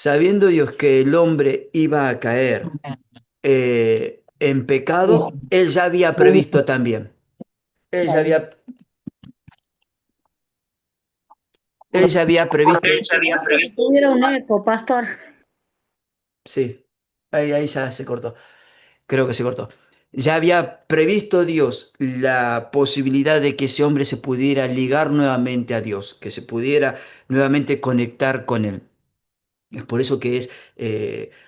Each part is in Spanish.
sabiendo Dios que el hombre iba a caer en pecado, él ya había previsto también. Él ya había, él ya había previsto, Tuviera un eco, pastor. sí, ahí ya se cortó. Creo que se cortó. Ya había previsto Dios la posibilidad de que ese hombre se pudiera ligar nuevamente a Dios, que se pudiera nuevamente conectar con Él. Es por eso que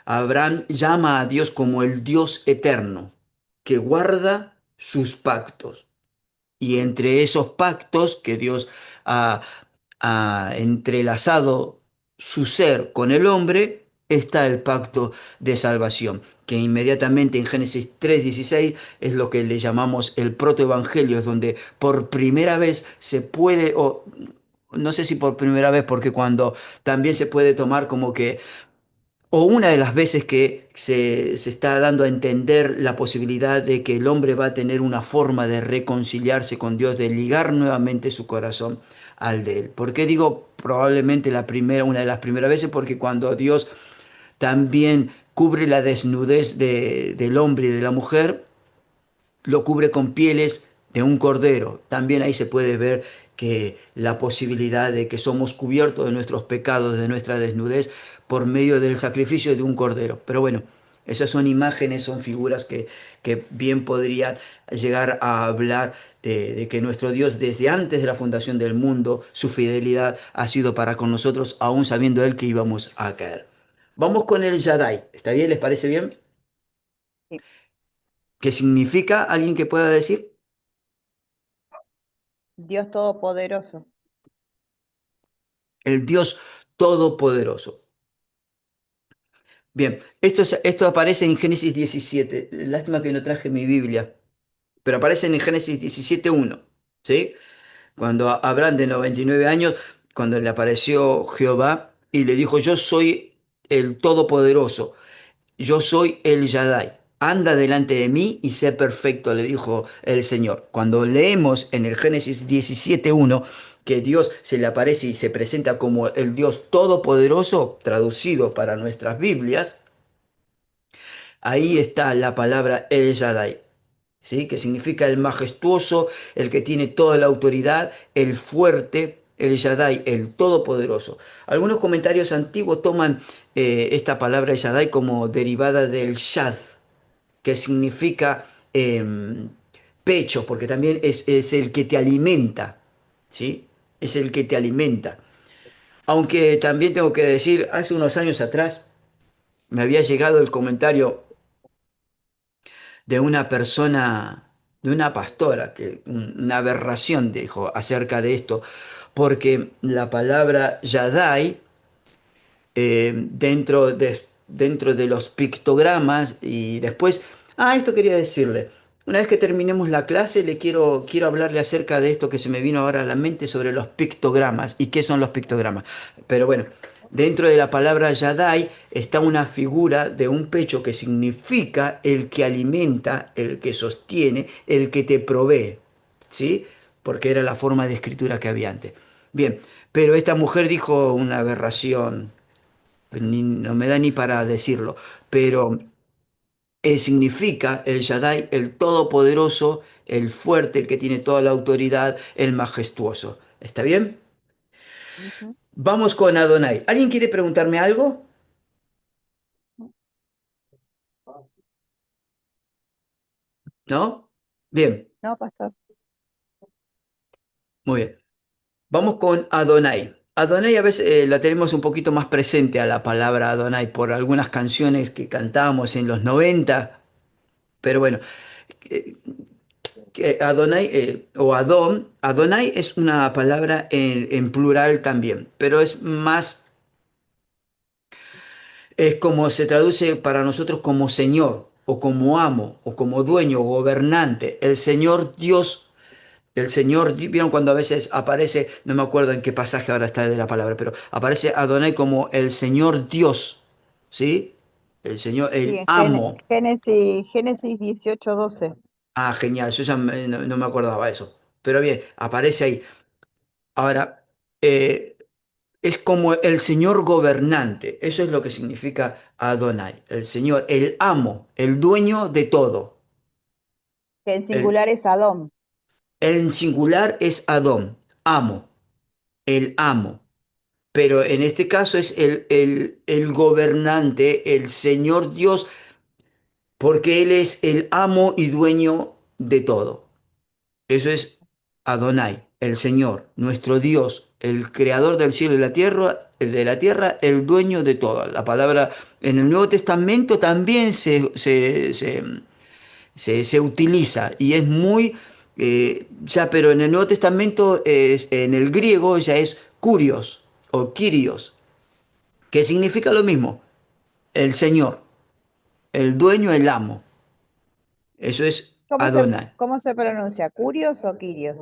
Abraham llama a Dios como el Dios eterno, que guarda sus pactos. Y entre esos pactos que Dios ha, ha entrelazado su ser con el hombre, está el pacto de salvación, que inmediatamente en Génesis 3:16 es lo que le llamamos el protoevangelio, es donde por primera vez se puede, o no sé si por primera vez, porque cuando también se puede tomar como que o una de las veces que se está dando a entender la posibilidad de que el hombre va a tener una forma de reconciliarse con Dios, de ligar nuevamente su corazón al de él. ¿Por qué digo probablemente la primera, una de las primeras veces? Porque cuando Dios también cubre la desnudez del hombre y de la mujer, lo cubre con pieles de un cordero. También ahí se puede ver que la posibilidad de que somos cubiertos de nuestros pecados, de nuestra desnudez, por medio del sacrificio de un cordero. Pero bueno, esas son imágenes, son figuras que bien podrían llegar a hablar de que nuestro Dios desde antes de la fundación del mundo, su fidelidad ha sido para con nosotros, aún sabiendo Él que íbamos a caer. Vamos con el Yadai. ¿Está bien? ¿Les parece bien? Sí. ¿Qué significa? ¿Alguien que pueda decir? Dios Todopoderoso. El Dios Todopoderoso. Bien, esto aparece en Génesis 17. Lástima que no traje mi Biblia, pero aparece en Génesis 17:1, ¿sí? Cuando Abraham de 99 años, cuando le apareció Jehová y le dijo, yo soy el Todopoderoso, yo soy el Shaddai. Anda delante de mí y sé perfecto, le dijo el Señor. Cuando leemos en el Génesis 17:1 que Dios se le aparece y se presenta como el Dios Todopoderoso, traducido para nuestras Biblias, ahí está la palabra El Shaddai, ¿sí? Que significa el majestuoso, el que tiene toda la autoridad, el fuerte, el Shaddai, el todopoderoso. Algunos comentarios antiguos toman esta palabra El Shaddai como derivada del Shad, que significa pecho, porque también es el que te alimenta, ¿sí? Es el que te alimenta. Aunque también tengo que decir, hace unos años atrás me había llegado el comentario de una persona, de una pastora, que una aberración dijo acerca de esto, porque la palabra Yadai, dentro de los pictogramas y después, esto quería decirle. Una vez que terminemos la clase, quiero hablarle acerca de esto que se me vino ahora a la mente sobre los pictogramas y qué son los pictogramas. Pero bueno, dentro de la palabra Yadai está una figura de un pecho que significa el que alimenta, el que sostiene, el que te provee, ¿sí? Porque era la forma de escritura que había antes. Bien, pero esta mujer dijo una aberración, no me da ni para decirlo, pero significa el Shaddai, el todopoderoso, el fuerte, el que tiene toda la autoridad, el majestuoso. ¿Está bien? Ujú. Vamos con Adonai. ¿Alguien quiere preguntarme algo? ¿No? Bien, No, pastor. muy bien. Vamos con Adonai. Adonai a veces la tenemos un poquito más presente a la palabra Adonai por algunas canciones que cantábamos en los 90, pero bueno, eh, que Adonai o Adón, Adonai es una palabra en plural también, pero es más, es como se traduce para nosotros como Señor o como amo o como dueño o gobernante. El Señor Dios, vieron cuando a veces aparece, no me acuerdo en qué pasaje ahora está de la palabra, pero aparece Adonai como el Señor Dios, ¿sí? El Señor, Sí, el en amo. Génesis 18:12. Genial, yo ya no me acordaba eso. Pero bien, aparece ahí. Ahora, eh, es como el Señor gobernante. Eso es lo que significa Adonai. El Señor, el amo, el dueño de todo. Que en El, singular es Adón. el singular es Adón, amo, el amo. Pero en este caso es el gobernante, el Señor Dios, porque Él es el amo y dueño de todo. Eso es Adonai, el Señor, nuestro Dios, el creador del cielo y la tierra, el dueño de todo. La palabra en el Nuevo Testamento también se utiliza y es muy, ya, pero en el Nuevo Testamento, en el griego ya es kurios o kyrios, que significa lo mismo, el Señor, el dueño, el amo. Eso es Adonai. Cómo se pronuncia? ¿Curios o Quirios?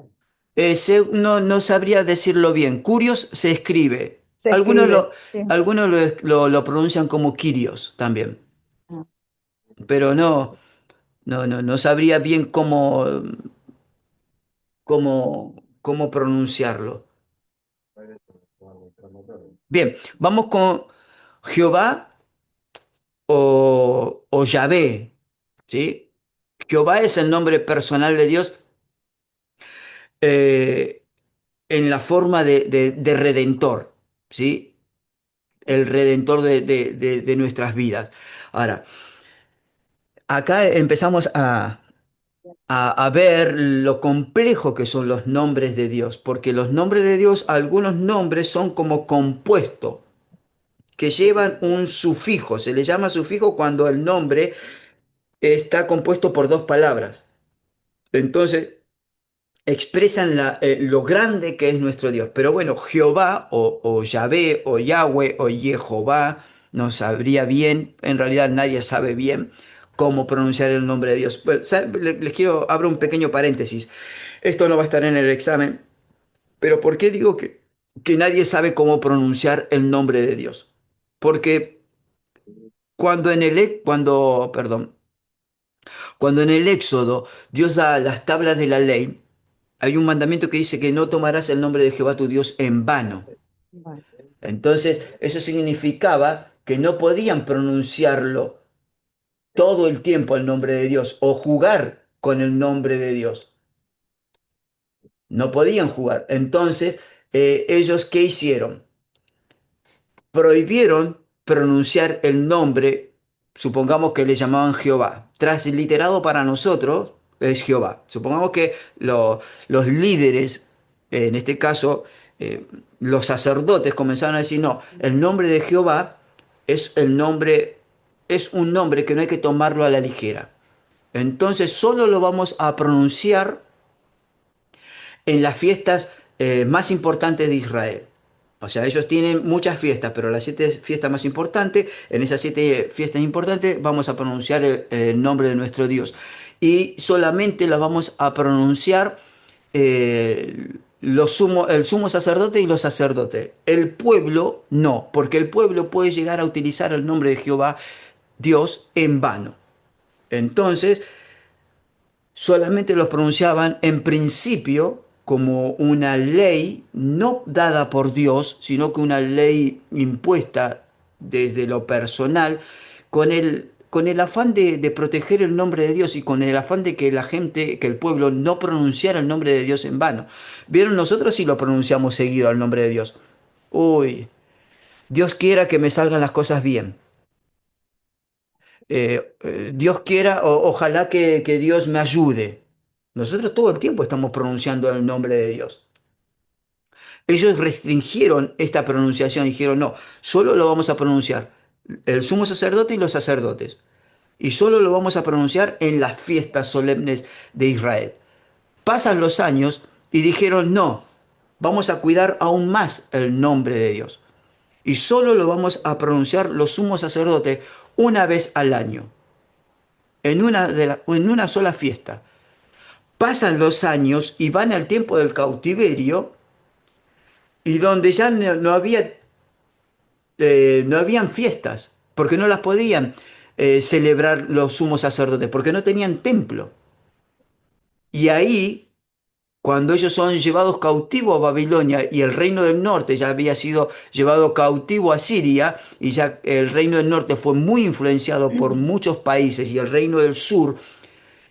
No sabría decirlo bien. Curios se escribe. Se Algunos escribe. lo, Sí. algunos lo pronuncian como Kyrios también, Mm. pero no sabría bien cómo pronunciarlo. Bien, vamos con Jehová o Yahvé, ¿sí? Jehová es el nombre personal de Dios, eh, en la forma de redentor, ¿sí? El redentor de nuestras vidas. Ahora, acá empezamos a ver lo complejo que son los nombres de Dios, porque los nombres de Dios, algunos nombres son como compuestos, que llevan un sufijo. Se le llama sufijo cuando el nombre está compuesto por dos palabras. Entonces, expresan lo grande que es nuestro Dios. Pero bueno, Jehová o Yahvé o Yahweh o Jehová no sabría bien, en realidad nadie sabe bien cómo pronunciar el nombre de Dios. Bueno, les quiero, abro un pequeño paréntesis. Esto no va a estar en el examen, pero ¿por qué digo que nadie sabe cómo pronunciar el nombre de Dios? Porque cuando en el Éxodo Dios da las tablas de la ley, hay un mandamiento que dice que no tomarás el nombre de Jehová tu Dios en vano. Bueno, Entonces, eso significaba que no podían pronunciarlo todo el tiempo el nombre de Dios o jugar con el nombre de Dios. No podían jugar. Entonces, ellos, ¿qué hicieron? Prohibieron pronunciar el nombre, supongamos que le llamaban Jehová. Transliterado para nosotros es Jehová. Supongamos que los líderes, en este caso los sacerdotes, comenzaron a decir, no, el nombre de Jehová es el nombre, es un nombre que no hay que tomarlo a la ligera. Entonces solo lo vamos a pronunciar en las fiestas más importantes de Israel. O sea, ellos tienen muchas fiestas, pero las 7 fiestas más importantes, en esas 7 fiestas importantes vamos a pronunciar el nombre de nuestro Dios. Y solamente las vamos a pronunciar el sumo sacerdote y los sacerdotes. El pueblo no, porque el pueblo puede llegar a utilizar el nombre de Jehová, Dios, en vano. Entonces, solamente los pronunciaban en principio como una ley no dada por Dios, sino que una ley impuesta desde lo personal, con el afán de proteger el nombre de Dios y con el afán de que la gente, que el pueblo no pronunciara el nombre de Dios en vano. ¿Vieron? Nosotros sí lo pronunciamos seguido al nombre de Dios. Uy, Dios quiera que me salgan las cosas bien. Dios quiera, ojalá que Dios me ayude. Nosotros todo el tiempo estamos pronunciando el nombre de Dios. Ellos restringieron esta pronunciación, dijeron, no, solo lo vamos a pronunciar el sumo sacerdote y los sacerdotes. Y solo lo vamos a pronunciar en las fiestas solemnes de Israel. Pasan los años y dijeron, no, vamos a cuidar aún más el nombre de Dios. Y solo lo vamos a pronunciar los sumos sacerdotes una vez al año, en una sola fiesta. Pasan los años y van al tiempo del cautiverio y donde ya no habían fiestas, porque no las podían celebrar los sumos sacerdotes, porque no tenían templo. Y ahí, cuando ellos son llevados cautivos a Babilonia y el reino del norte ya había sido llevado cautivo a Siria y ya el reino del norte fue muy influenciado por muchos países y el reino del sur,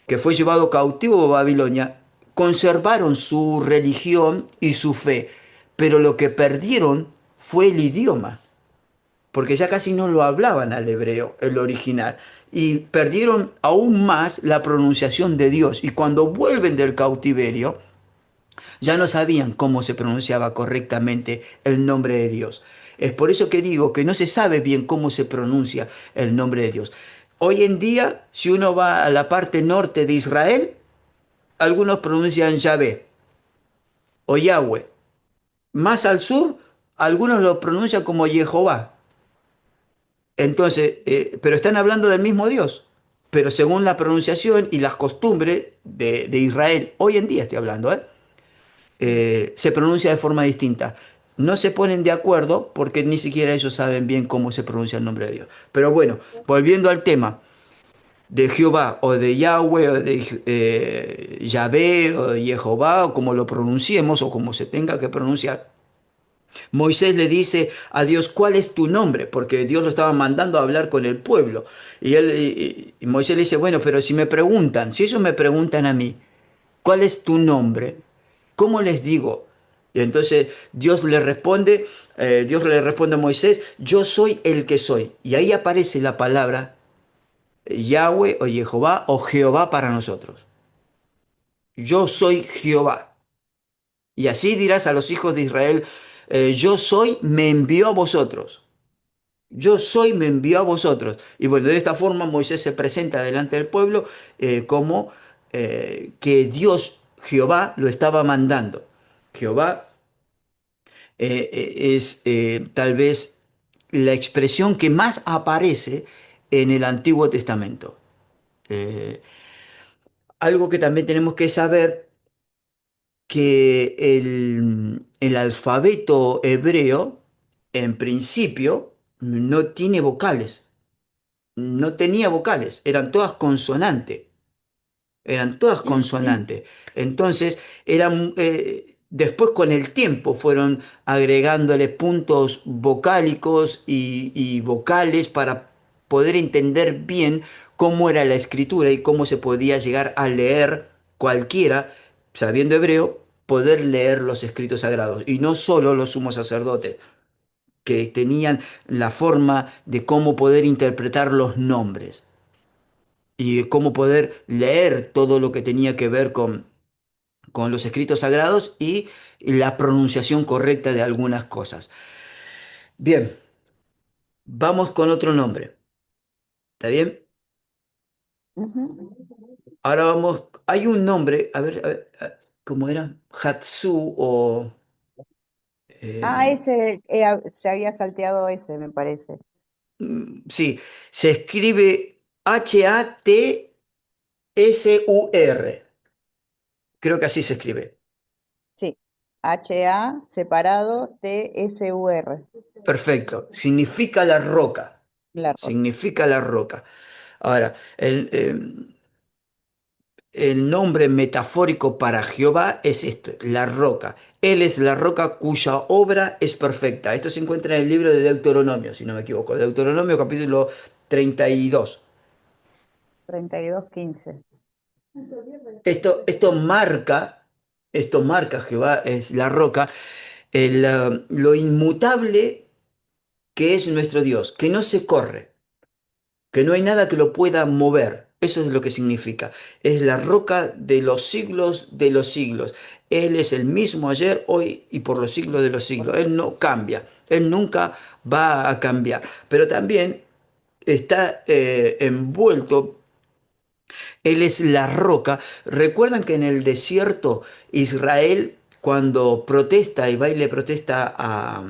que fue llevado cautivo a Babilonia, conservaron su religión y su fe, pero lo que perdieron fue el idioma, porque ya casi no lo hablaban al hebreo, el original, y perdieron aún más la pronunciación de Dios. Y cuando vuelven del cautiverio, ya no sabían cómo se pronunciaba correctamente el nombre de Dios. Es por eso que digo que no se sabe bien cómo se pronuncia el nombre de Dios. Hoy en día, si uno va a la parte norte de Israel, algunos pronuncian Yahvé o Yahweh. Más al sur, algunos lo pronuncian como Jehová. Entonces, pero están hablando del mismo Dios. Pero según la pronunciación y las costumbres de Israel, hoy en día estoy hablando, se pronuncia de forma distinta. No se ponen de acuerdo porque ni siquiera ellos saben bien cómo se pronuncia el nombre de Dios. Pero bueno, volviendo al tema de Jehová o de Yahweh o de Yahvé o de Jehová o como lo pronunciemos o como se tenga que pronunciar, Moisés le dice a Dios, ¿cuál es tu nombre? Porque Dios lo estaba mandando a hablar con el pueblo. Y Moisés le dice, bueno, pero si me preguntan, si ellos me preguntan a mí, ¿cuál es tu nombre? ¿Cómo les digo? Y entonces Dios le responde a Moisés, yo soy el que soy. Y ahí aparece la palabra Yahweh o Jehová o Jehová para nosotros. Yo soy Jehová. Y así dirás a los hijos de Israel, yo soy, me envió a vosotros. Yo soy, me envió a vosotros. Y bueno, de esta forma Moisés se presenta delante del pueblo como que Dios, Jehová, lo estaba mandando. Jehová es tal vez la expresión que más aparece en el Antiguo Testamento. Eh, Algo que también tenemos que saber que el alfabeto hebreo, en principio, no tiene vocales. No tenía vocales, eran todas consonantes. Eran todas consonantes. Entonces, después con el tiempo fueron agregándole puntos vocálicos y vocales para poder entender bien cómo era la escritura y cómo se podía llegar a leer cualquiera, sabiendo hebreo, poder leer los escritos sagrados. Y no solo los sumos sacerdotes, que tenían la forma de cómo poder interpretar los nombres y cómo poder leer todo lo que tenía que ver con los escritos sagrados y la pronunciación correcta de algunas cosas. Bien, vamos con otro nombre. ¿Está bien? Ujú. Ahora vamos, hay un nombre, a ver, ¿cómo era? Hatsu o... Ah, eh, ese se había salteado ese, me parece. sí, se escribe Hatsur. Creo que así se escribe. Sí. HA separado TSUR. Perfecto. Significa la roca. La roca. Significa la roca. Ahora, el nombre metafórico para Jehová es esto, la roca. Él es la roca cuya obra es perfecta. Esto se encuentra en el libro de Deuteronomio, si no me equivoco. Deuteronomio capítulo 32. 32:15. Esto marca, esto marca Jehová, es la roca, lo inmutable que es nuestro Dios, que no se corre, que no hay nada que lo pueda mover. Eso es lo que significa. Es la roca de los siglos de los siglos. Él es el mismo ayer, hoy y por los siglos de los siglos. Él no cambia. Él nunca va a cambiar. Pero también está envuelto. Él es la roca. ¿Recuerdan que en el desierto Israel, cuando protesta y va y le protesta a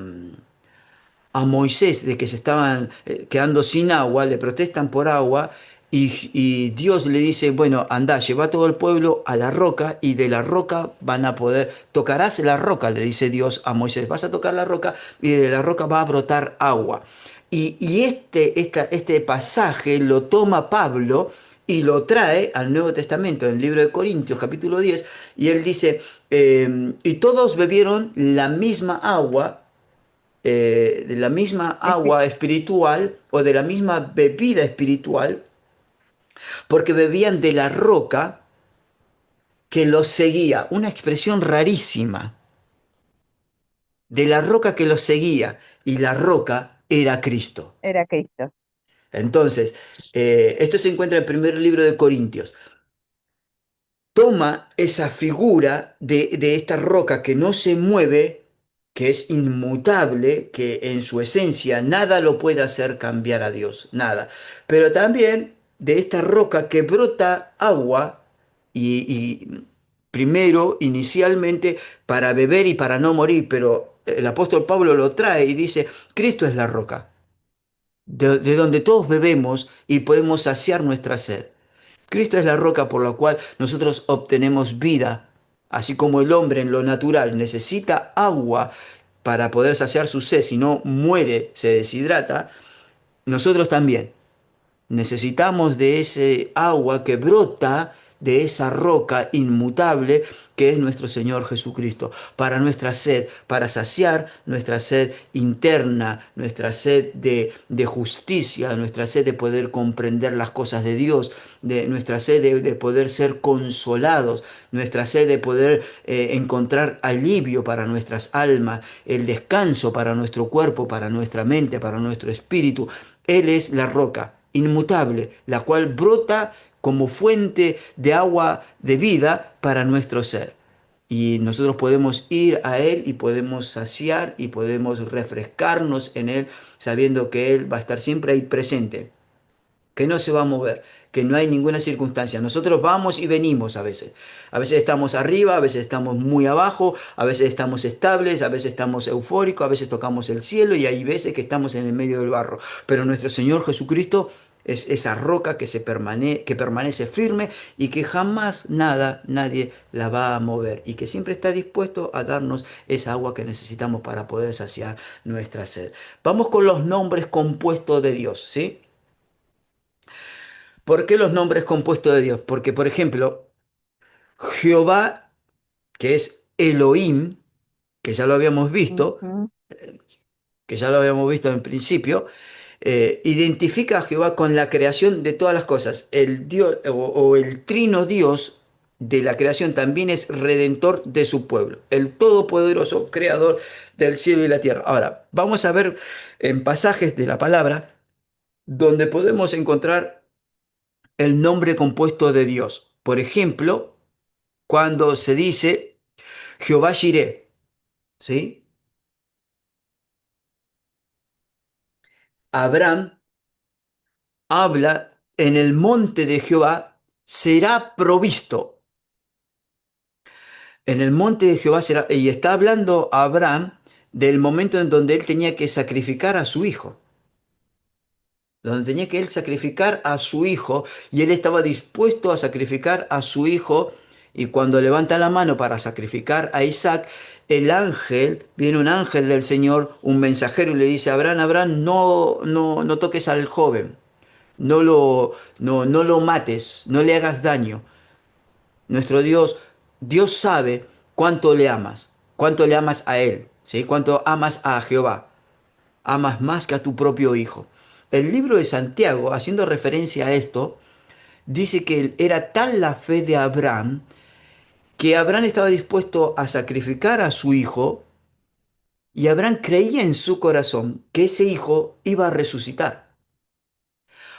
Moisés de que se estaban quedando sin agua, le protestan por agua y Dios le dice, bueno, anda, lleva todo el pueblo a la roca y de la roca van a poder, tocarás la roca, le dice Dios a Moisés, vas a tocar la roca y de la roca va a brotar agua. Este pasaje lo toma Pablo y lo trae al Nuevo Testamento, en el libro de Corintios, capítulo 10 y él dice, Y todos bebieron la misma agua, de la misma Espi- agua espiritual o de la misma bebida espiritual, porque bebían de la roca que los seguía. Una expresión rarísima, de la roca que los seguía, y la roca era Cristo. Era Cristo. Entonces, esto se encuentra en el primer libro de Corintios. Toma esa figura de esta roca que no se mueve, que es inmutable, que en su esencia nada lo puede hacer cambiar a Dios, nada. Pero también de esta roca que brota agua y primero, inicialmente, para beber y para no morir, pero el apóstol Pablo lo trae y dice, Cristo es la roca, de donde todos bebemos y podemos saciar nuestra sed. Cristo es la roca por la cual nosotros obtenemos vida, así como el hombre en lo natural necesita agua para poder saciar su sed, si no muere, se deshidrata, nosotros también. Necesitamos de ese agua que brota de esa roca inmutable que es nuestro Señor Jesucristo, para nuestra sed, para saciar nuestra sed interna, nuestra sed de justicia, nuestra sed de poder comprender las cosas de Dios, de nuestra sed de poder ser consolados, nuestra sed de poder encontrar alivio para nuestras almas, el descanso para nuestro cuerpo, para nuestra mente, para nuestro espíritu. Él es la roca inmutable, la cual brota como fuente de agua de vida para nuestro ser. Y nosotros podemos ir a Él y podemos saciar y podemos refrescarnos en Él, sabiendo que Él va a estar siempre ahí presente, que no se va a mover, que no hay ninguna circunstancia. Nosotros vamos y venimos a veces. A veces estamos arriba, a veces estamos muy abajo, a veces estamos estables, a veces estamos eufóricos, a veces tocamos el cielo y hay veces que estamos en el medio del barro. Pero nuestro Señor Jesucristo es esa roca que permanece firme y que jamás nada, nadie la va a mover y que siempre está dispuesto a darnos esa agua que necesitamos para poder saciar nuestra sed. Vamos con los nombres compuestos de Dios, ¿sí? ¿Por qué los nombres compuestos de Dios? Porque, por ejemplo, Jehová, que es Elohim, que ya lo habíamos visto, Ujú. que ya lo habíamos visto en principio, identifica a Jehová con la creación de todas las cosas. El Dios o el trino Dios de la creación también es redentor de su pueblo, el todopoderoso creador del cielo y la tierra. Ahora, vamos a ver en pasajes de la palabra donde podemos encontrar el nombre compuesto de Dios. Por ejemplo, cuando se dice Jehová Jireh, ¿sí? Abraham habla en el monte de Jehová será provisto. En el monte de Jehová será, y está hablando Abraham del momento en donde él tenía que sacrificar a su hijo, donde tenía que él sacrificar a su hijo y él estaba dispuesto a sacrificar a su hijo y cuando levanta la mano para sacrificar a Isaac, el ángel, viene un ángel del Señor, un mensajero y le dice, Abraham, Abraham, no toques al joven, no lo mates, no le hagas daño. Nuestro Dios, Dios sabe cuánto le amas a Él, ¿sí? Cuánto amas a Jehová, amas más que a tu propio hijo. El libro de Santiago, haciendo referencia a esto, dice que era tal la fe de Abraham que Abraham estaba dispuesto a sacrificar a su hijo y Abraham creía en su corazón que ese hijo iba a resucitar.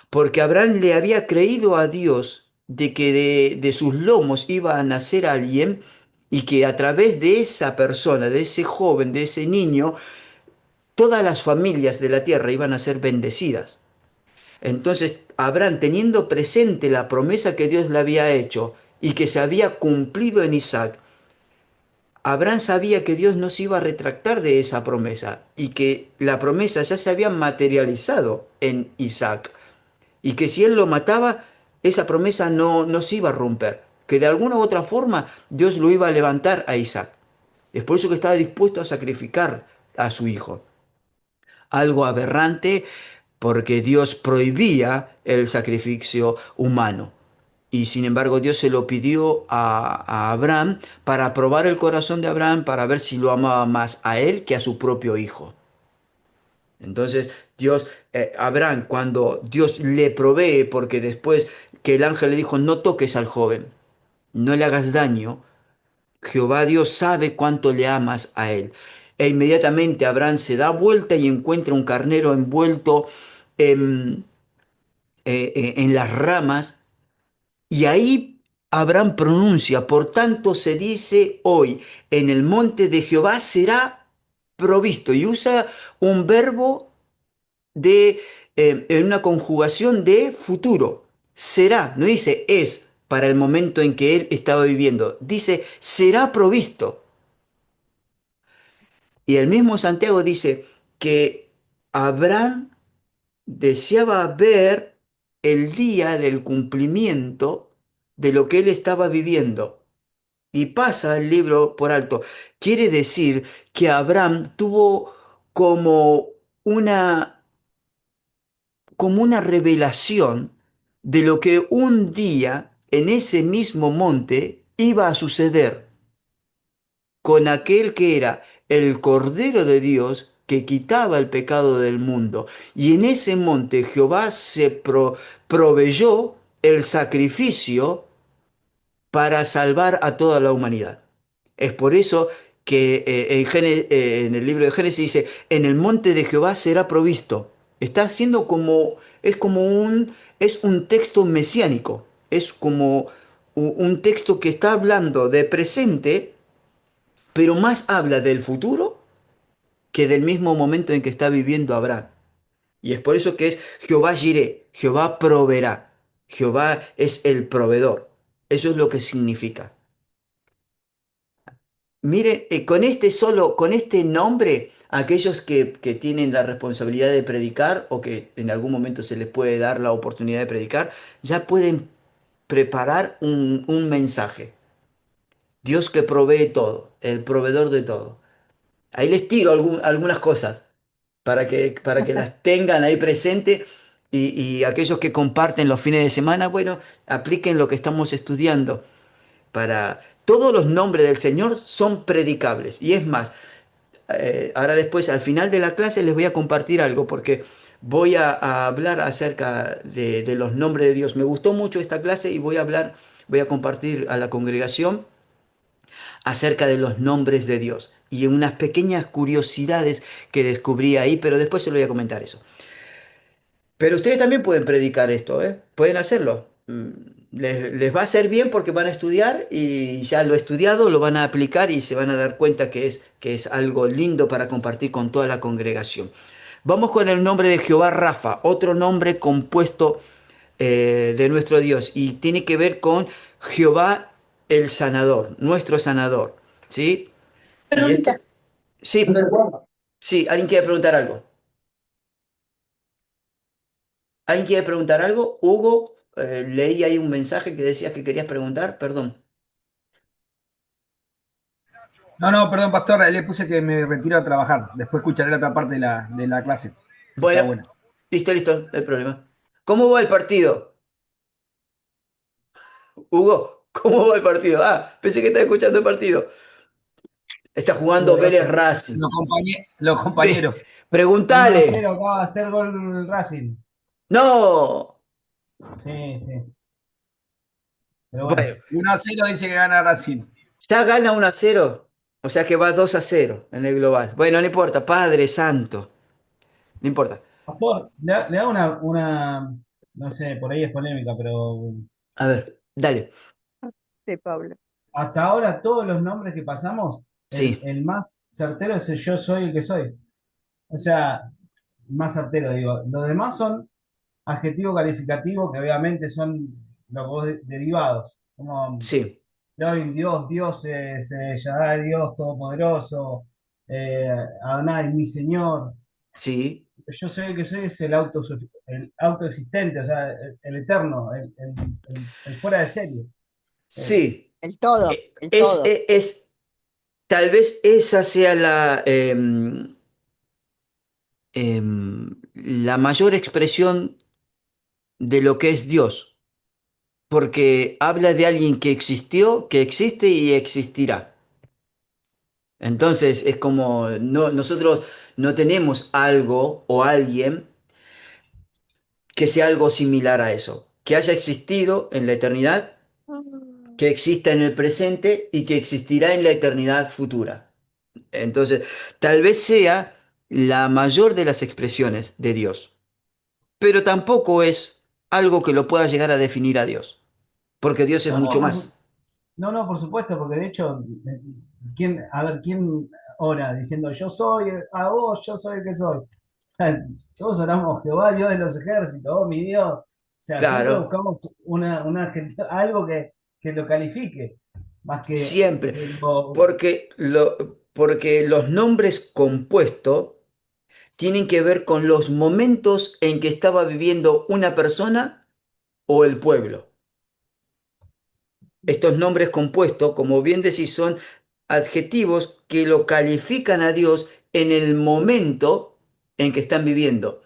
Porque Abraham le había creído a Dios de que de sus lomos iba a nacer alguien y que a través de esa persona, de ese joven, de ese niño, todas las familias de la tierra iban a ser bendecidas. Entonces, Abraham, teniendo presente la promesa que Dios le había hecho y que se había cumplido en Isaac, Abraham sabía que Dios no se iba a retractar de esa promesa y que la promesa ya se había materializado en Isaac y que si él lo mataba, esa promesa no se iba a romper, que de alguna u otra forma Dios lo iba a levantar a Isaac. Es por eso que estaba dispuesto a sacrificar a su hijo. Algo aberrante porque Dios prohibía el sacrificio humano. y sin embargo Dios se lo pidió a Abraham para probar el corazón de Abraham para ver si lo amaba más a él que a su propio hijo. Entonces Dios, Abraham, cuando Dios le provee, porque después que el ángel le dijo, no toques al joven, no le hagas daño, Jehová Dios sabe cuánto le amas a él. E inmediatamente Abraham se da vuelta y encuentra un carnero envuelto en, en las ramas. Y ahí Abraham pronuncia, por tanto se dice hoy, en el monte de Jehová será provisto. Y usa un verbo de, en una conjugación de futuro. Será, no dice es para el momento en que él estaba viviendo. Dice será provisto. Y el mismo Santiago dice que Abraham deseaba ver el día del cumplimiento de lo que él estaba viviendo. Y pasa el libro por alto. Quiere decir que Abraham tuvo como una, como una revelación de lo que un día en ese mismo monte iba a suceder con aquel que era el Cordero de Dios que quitaba el pecado del mundo. Y en ese monte Jehová proveyó el sacrificio para salvar a toda la humanidad. Es por eso que en el libro de Génesis dice, en el monte de Jehová será provisto. Está haciendo como, es como es un texto mesiánico, es como un texto que está hablando de presente, pero más habla del futuro que del mismo momento en que está viviendo Abraham. Y es por eso que es Jehová Jireh, Jehová proveerá, Jehová es el proveedor. Eso es lo que significa. Mire, con este solo, con este nombre, aquellos que tienen la responsabilidad de predicar o que en algún momento se les puede dar la oportunidad de predicar, ya pueden preparar un mensaje. Dios que provee todo, el proveedor de todo. Ahí les tiro algunas cosas para que las tengan ahí presente y aquellos que comparten los fines de semana, bueno, apliquen lo que estamos estudiando para... Todos los nombres del Señor son predicables. Y es más, ahora después, al final de la clase, les voy a compartir algo porque voy a hablar acerca de los nombres de Dios. Me gustó mucho esta clase y voy a hablar, voy a compartir a la congregación acerca de los nombres de Dios y unas pequeñas curiosidades que descubrí ahí, pero después se lo voy a comentar eso. Pero ustedes también pueden predicar esto, ¿eh? Pueden hacerlo. Les va a hacer bien porque van a estudiar y ya lo estudiado lo van a aplicar y se van a dar cuenta que es algo lindo para compartir con toda la congregación. Vamos con el nombre de Jehová Rafa, otro nombre compuesto de nuestro Dios y tiene que ver con Jehová el sanador, nuestro sanador, ¿sí? Y esto, sí, sí, ¿alguien quiere preguntar algo? ¿Alguien quiere preguntar algo? Hugo, leí ahí un mensaje que decías que querías preguntar, perdón. No, no, perdón, pastor, le puse que me retiro a trabajar. Después escucharé la otra parte de la clase, que está Bueno, buena. listo, listo, no hay problema. ¿Cómo va el partido? Hugo, ¿cómo va el partido? Ah, pensé que estaba escuchando el partido. Está jugando Vélez Racing. Los Ve, compañeros. 1-0 preguntale. acaba de hacer gol Racing. No. Sí, sí. Pero bueno, Bueno, 1-0 dice que gana Racing. ya gana 1-0. O sea que va 2-0 en el global. Bueno, no importa, Padre Santo. No importa. Pastor, le hago no sé, por ahí es polémica, pero A ver, dale. Sí, Pablo. hasta ahora todos los nombres que pasamos, Sí, el más certero es el yo soy el que soy. O sea, más certero, digo. Los demás son adjetivos calificativos que obviamente son los vos derivados. Como sí, Elohim, Dios, dioses, Shaddai, Dios Todopoderoso, eh, Adonai, mi Señor. sí, Yo soy el que soy es el autoexistente, o sea, el eterno, el fuera de serie. Eh, sí. El todo, el Es, todo. tal vez esa sea la mayor expresión de lo que es Dios. porque habla de alguien que existió, que existe y existirá. Entonces es como nosotros no tenemos algo o alguien que sea algo similar a eso, que haya existido en la eternidad, que exista en el presente y que existirá en la eternidad futura. Entonces, tal vez sea la mayor de las expresiones de Dios, pero tampoco es algo que lo pueda llegar a definir a Dios, porque Dios es No, mucho no, más. no, no, por supuesto, porque de hecho, a ver, ¿quién ora diciendo yo soy a vos, yo soy el que soy? Todos oramos Jehová, Dios de los ejércitos, oh mi Dios. O sea, siempre Claro, buscamos algo que lo califique, más siempre, que lo. porque los nombres compuestos tienen que ver con los momentos en que estaba viviendo una persona o el pueblo. Estos nombres compuestos, como bien decís, son adjetivos que lo califican a Dios en el momento en que están viviendo.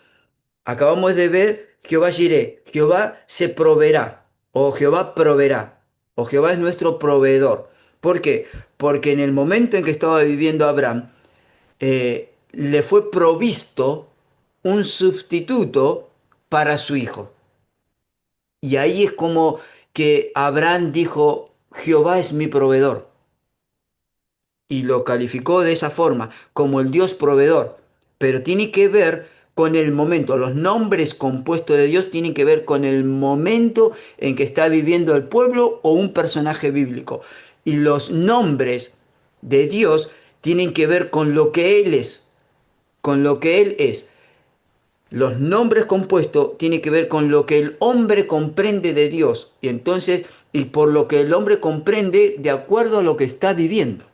Acabamos de ver Jehová Jireh, Jehová se proveerá, o Jehová proveerá, o Jehová es nuestro proveedor. ¿Por qué? Porque en el momento en que estaba viviendo Abraham, le fue provisto un sustituto para su hijo. Y ahí es como que Abraham dijo, Jehová es mi proveedor. Y lo calificó de esa forma, como el Dios proveedor. Pero tiene que ver con el momento. Los nombres compuestos de Dios tienen que ver con el momento en que está viviendo el pueblo o un personaje bíblico. Y los nombres de Dios tienen que ver con lo que Él es, con lo que Él es. Los nombres compuestos tienen que ver con lo que el hombre comprende de Dios. Y entonces, y por lo que el hombre comprende de acuerdo a lo que está viviendo.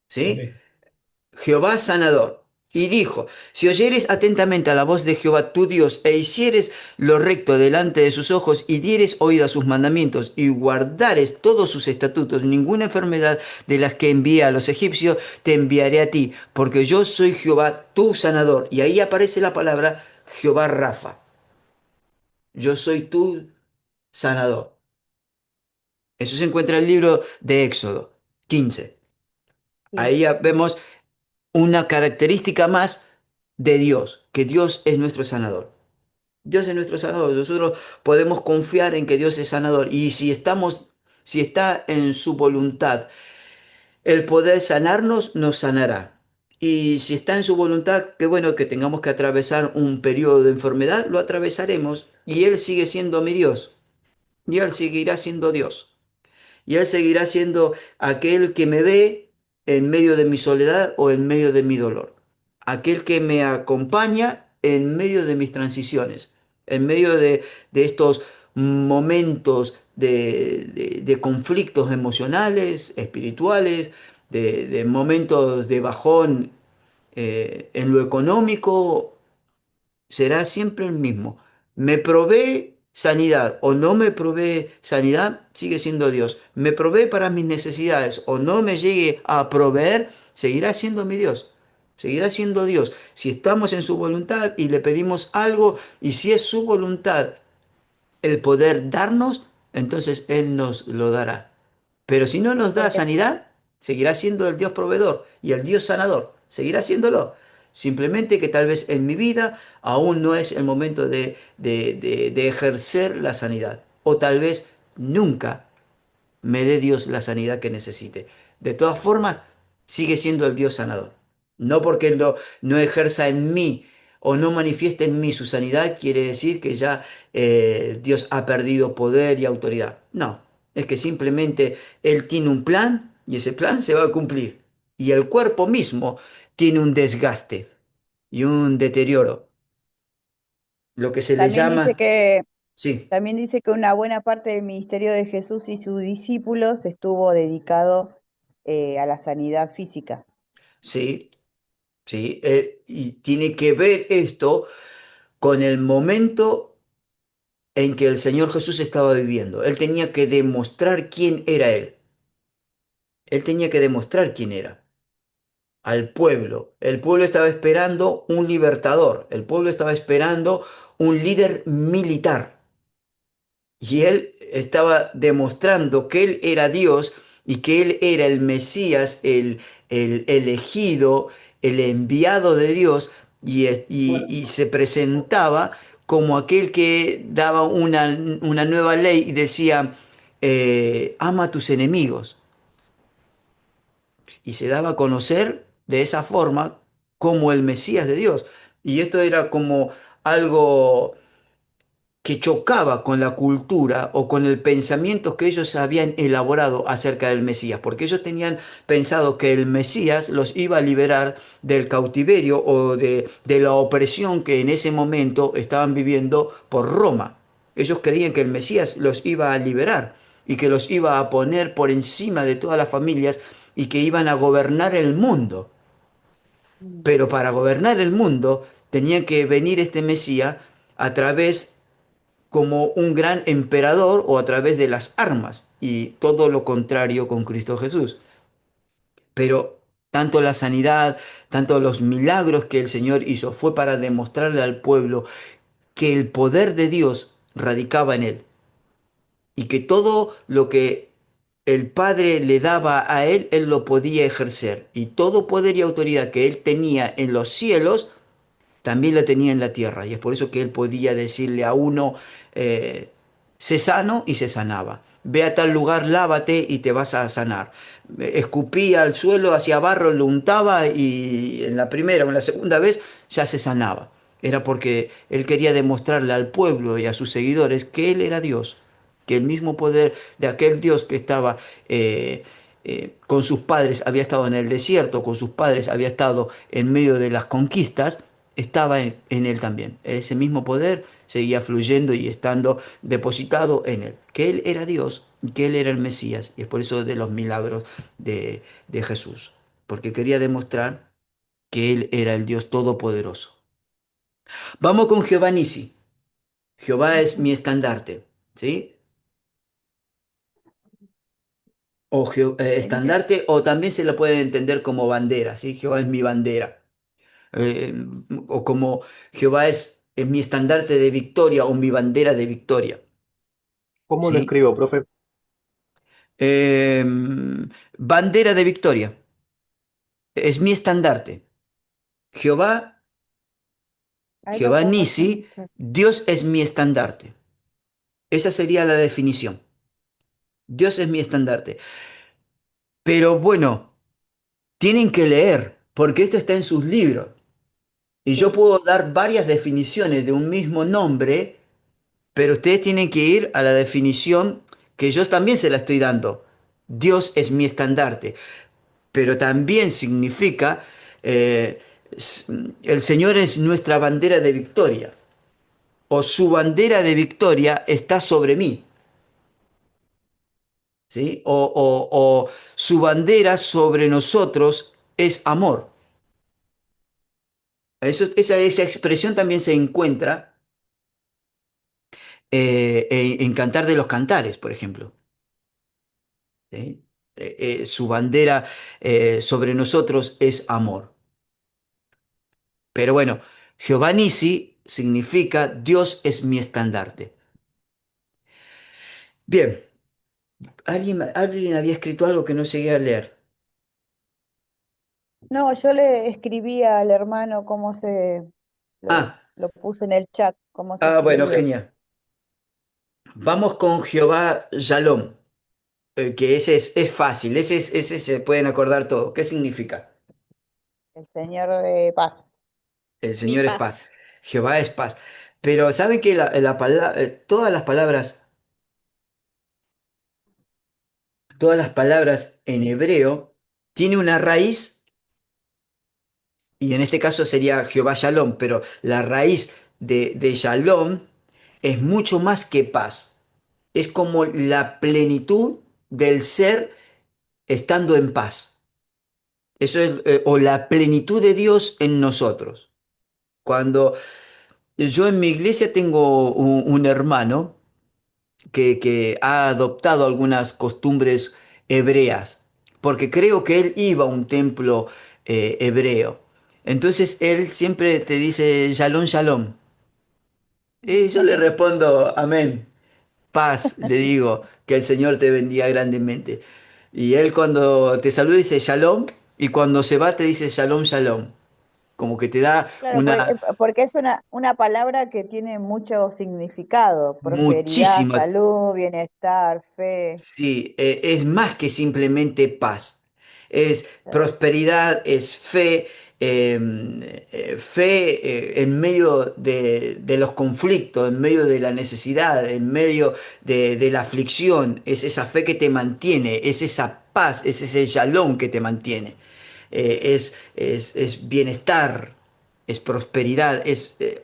¿Sí? Ok. Jehová sanador. Y dijo, si oyeres atentamente a la voz de Jehová tu Dios e hicieres lo recto delante de sus ojos y dieres oído a sus mandamientos y guardares todos sus estatutos, ninguna enfermedad de las que envía a los egipcios te enviaré a ti, porque yo soy Jehová tu sanador. Y ahí aparece la palabra Jehová Rafa. Yo soy tu sanador. Eso se encuentra en el libro de Éxodo 15. Sí. Ahí ya vemos una característica más de Dios, que Dios es nuestro sanador. Dios es nuestro sanador. Nosotros podemos confiar en que Dios es sanador. Y si está en su voluntad el poder sanarnos, nos sanará. Y si está en su voluntad, qué bueno que tengamos que atravesar un periodo de enfermedad, lo atravesaremos. Y Él sigue siendo mi Dios. Y Él seguirá siendo Dios. Y Él seguirá siendo aquel que me ve en medio de mi soledad o en medio de mi dolor. Aquel que me acompaña en medio de mis transiciones, en medio de estos momentos de conflictos emocionales, espirituales, de momentos de bajón en lo económico será siempre el mismo. Me provee sanidad o no me provee sanidad, sigue siendo Dios. Me provee para mis necesidades o no me llegue a proveer, seguirá siendo mi Dios. Seguirá siendo Dios. Si estamos en su voluntad y le pedimos algo y si es su voluntad el poder darnos, entonces Él nos lo dará. Pero si no nos da Porque sanidad, seguirá siendo el Dios proveedor y el Dios sanador. Seguirá siéndolo. Simplemente que tal vez en mi vida aún no es el momento de ejercer la sanidad. O tal vez nunca me dé Dios la sanidad que necesite. De todas formas, sigue siendo el Dios sanador. No porque Él no ejerza en mí o no manifieste en mí su sanidad, quiere decir que ya Dios ha perdido poder y autoridad. No, es que simplemente Él tiene un plan y ese plan se va a cumplir. Y el cuerpo mismo tiene un desgaste y un deterioro, lo que se le también dice llama, que, sí, también dice que una buena parte del ministerio de Jesús y sus discípulos estuvo dedicado a la sanidad física. sí, sí, y tiene que ver esto con el momento en que el Señor Jesús estaba viviendo. Él tenía que demostrar quién era Él. Él tenía que demostrar quién era al pueblo. El pueblo estaba esperando un libertador. El pueblo estaba esperando un líder militar. Y él estaba demostrando que él era Dios y que él era el Mesías, el elegido, el enviado de Dios, y se presentaba como aquel que daba una nueva ley y decía, ama a tus enemigos. Y se daba a conocer de esa forma como el Mesías de Dios. Y esto era como algo que chocaba con la cultura o con el pensamiento que ellos habían elaborado acerca del Mesías, porque ellos tenían pensado que el Mesías los iba a liberar del cautiverio o de la opresión que en ese momento estaban viviendo por Roma. Ellos creían que el Mesías los iba a liberar y que los iba a poner por encima de todas las familias y que iban a gobernar el mundo. Mm. Pero para gobernar el mundo tenía que venir este Mesías a través como un gran emperador o a través de las armas, y todo lo contrario con Cristo Jesús. Pero tanto la sanidad, tanto los milagros que el Señor hizo, fue para demostrarle al pueblo que el poder de Dios radicaba en él y que todo lo que el Padre le daba a él, él lo podía ejercer. Y todo poder y autoridad que él tenía en los cielos, también lo tenía en la tierra. Y es por eso que él podía decirle a uno, eh, sé sano y se sanaba. Ve a tal lugar, lávate y te vas a sanar. Escupía al suelo, hacia barro, lo untaba y en la primera o en la segunda vez ya se sanaba. Era porque él quería demostrarle al pueblo y a sus seguidores que él era Dios, que el mismo poder de aquel Dios que estaba con sus padres, había estado en el desierto, con sus padres había estado en medio de las conquistas, estaba en él también. Ese mismo poder seguía fluyendo y estando depositado en él. Que él era Dios y que él era el Mesías. Y es por eso de los milagros de Jesús. Porque quería demostrar que él era el Dios todopoderoso. Vamos con Jehová Nisi. Jehová es mi estandarte. ¿Sí? O En- eh, estandarte, o también se lo puede entender como bandera. ¿Sí? Jehová es mi bandera. eh, o como Jehová es mi estandarte de victoria o mi bandera de victoria, ¿Cómo lo ¿sí? escribo, profe? Eh, bandera de victoria, es mi estandarte. Jehová, Ahí lo Jehová pongo yo en el Nisi, chat. Dios es mi estandarte. Esa sería la definición. Dios es mi estandarte. Pero bueno, tienen que leer, porque esto está en sus libros. Y yo Sí. puedo dar varias definiciones de un mismo nombre. Pero ustedes tienen que ir a la definición que yo también se la estoy dando. Dios es mi estandarte, pero también significa eh, s- el Señor es nuestra bandera de victoria, o su bandera de victoria está sobre mí, ¿sí? O su bandera sobre nosotros es amor. Esa expresión también se encuentra en Cantar de los Cantares, por ejemplo. ¿Sí? Su bandera sobre nosotros es amor. Pero bueno, Jehová Nisi significa Dios es mi estandarte. Bien, alguien había escrito algo que no llegué a leer. No, yo le escribí al hermano Ah, lo puse en el chat, cómo se bueno, escribía. genial. Vamos con Jehová Shalom, que ese es fácil, ese se pueden acordar todo. ¿Qué significa? El Señor de paz. El Mi Señor es paz. paz. Jehová es paz. Pero ¿saben que todas las palabras, en hebreo, tiene una raíz, y en este caso sería Jehová Shalom, pero la raíz de Shalom es mucho más que paz. Es como la plenitud del ser estando en paz. Eso es, o la plenitud de Dios en nosotros. Cuando yo en mi iglesia tengo un hermano que ha adoptado algunas costumbres hebreas, porque creo que él iba a un templo hebreo. Entonces él siempre te dice shalom, shalom. Y yo le respondo amén. Paz, le digo, que el Señor te bendiga grandemente. Y Él cuando te saluda dice Shalom, y cuando se va te dice Shalom, Shalom. Como que te da Claro, una porque es una palabra que tiene mucho significado, prosperidad, muchísima. salud, bienestar, fe. Sí, es más que simplemente paz. Es prosperidad, es fe, fe en medio de los conflictos, en medio de la necesidad, en medio de la aflicción. Es esa fe que te mantiene, es esa paz, es ese shalom que te mantiene. Es bienestar, es prosperidad,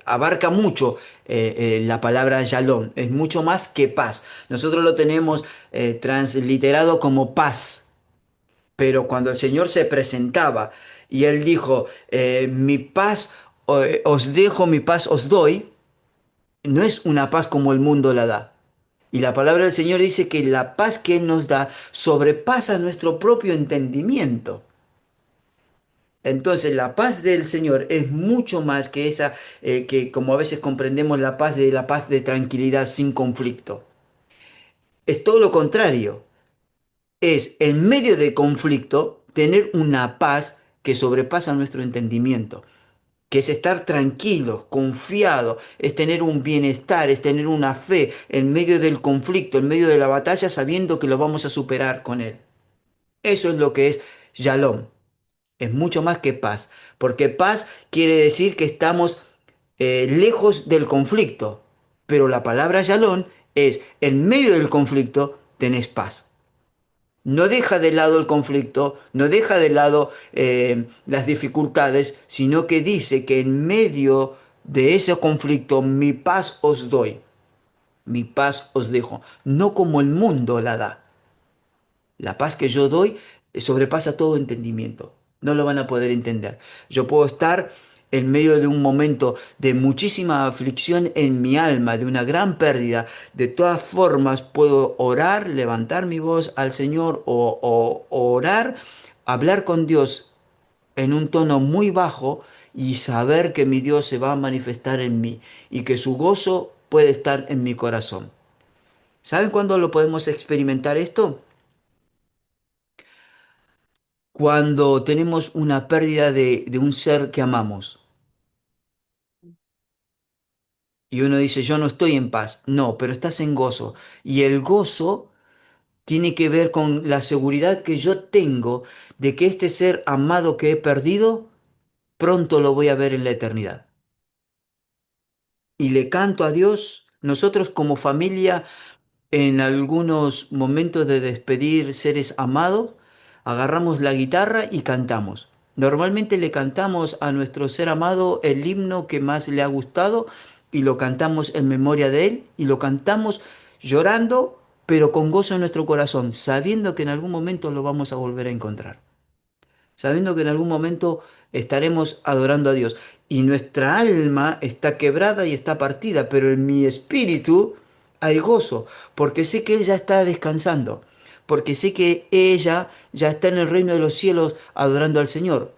abarca mucho la palabra shalom, es mucho más que paz. Nosotros lo tenemos transliterado como paz, pero cuando el Señor se presentaba y Él dijo, mi paz os dejo, mi paz os doy, no es una paz como el mundo la da. Y la palabra del Señor dice que la paz que Él nos da sobrepasa nuestro propio entendimiento. Entonces la paz del Señor es mucho más que esa que como a veces comprendemos la paz de tranquilidad sin conflicto. Es todo lo contrario. Es en medio de conflicto tener una paz que sobrepasa nuestro entendimiento, que es estar tranquilo, confiado, es tener un bienestar, es tener una fe en medio del conflicto, en medio de la batalla, sabiendo que lo vamos a superar con Él. Eso es lo que es Shalom. Es mucho más que paz, porque paz quiere decir que estamos lejos del conflicto, pero la palabra Shalom es en medio del conflicto tenés paz. No deja de lado el conflicto, no deja de lado las dificultades, sino que dice que en medio de ese conflicto mi paz os doy, mi paz os dejo, no como el mundo la da. La paz que yo doy sobrepasa todo entendimiento. No lo van a poder entender. Yo puedo estar en medio de un momento de muchísima aflicción en mi alma, de una gran pérdida. De todas formas, puedo orar, levantar mi voz al Señor o orar, hablar con Dios en un tono muy bajo y saber que mi Dios se va a manifestar en mí y que su gozo puede estar en mi corazón. ¿Saben cuándo lo podemos experimentar esto? Cuando tenemos una pérdida de un ser que amamos y uno dice, yo no estoy en paz, no, pero estás en gozo. Y el gozo tiene que ver con la seguridad que yo tengo de que este ser amado que he perdido, pronto lo voy a ver en la eternidad. Y le canto a Dios, nosotros como familia en algunos momentos de despedir seres amados, agarramos la guitarra y cantamos. Normalmente le cantamos a nuestro ser amado el himno que más le ha gustado y lo cantamos en memoria de él y lo cantamos llorando, pero con gozo en nuestro corazón, sabiendo que en algún momento lo vamos a volver a encontrar, sabiendo que en algún momento estaremos adorando a Dios. Y nuestra alma está quebrada y está partida, pero en mi espíritu hay gozo, porque sé que Él ya está descansando, porque sé que ella ya está en el reino de los cielos adorando al Señor,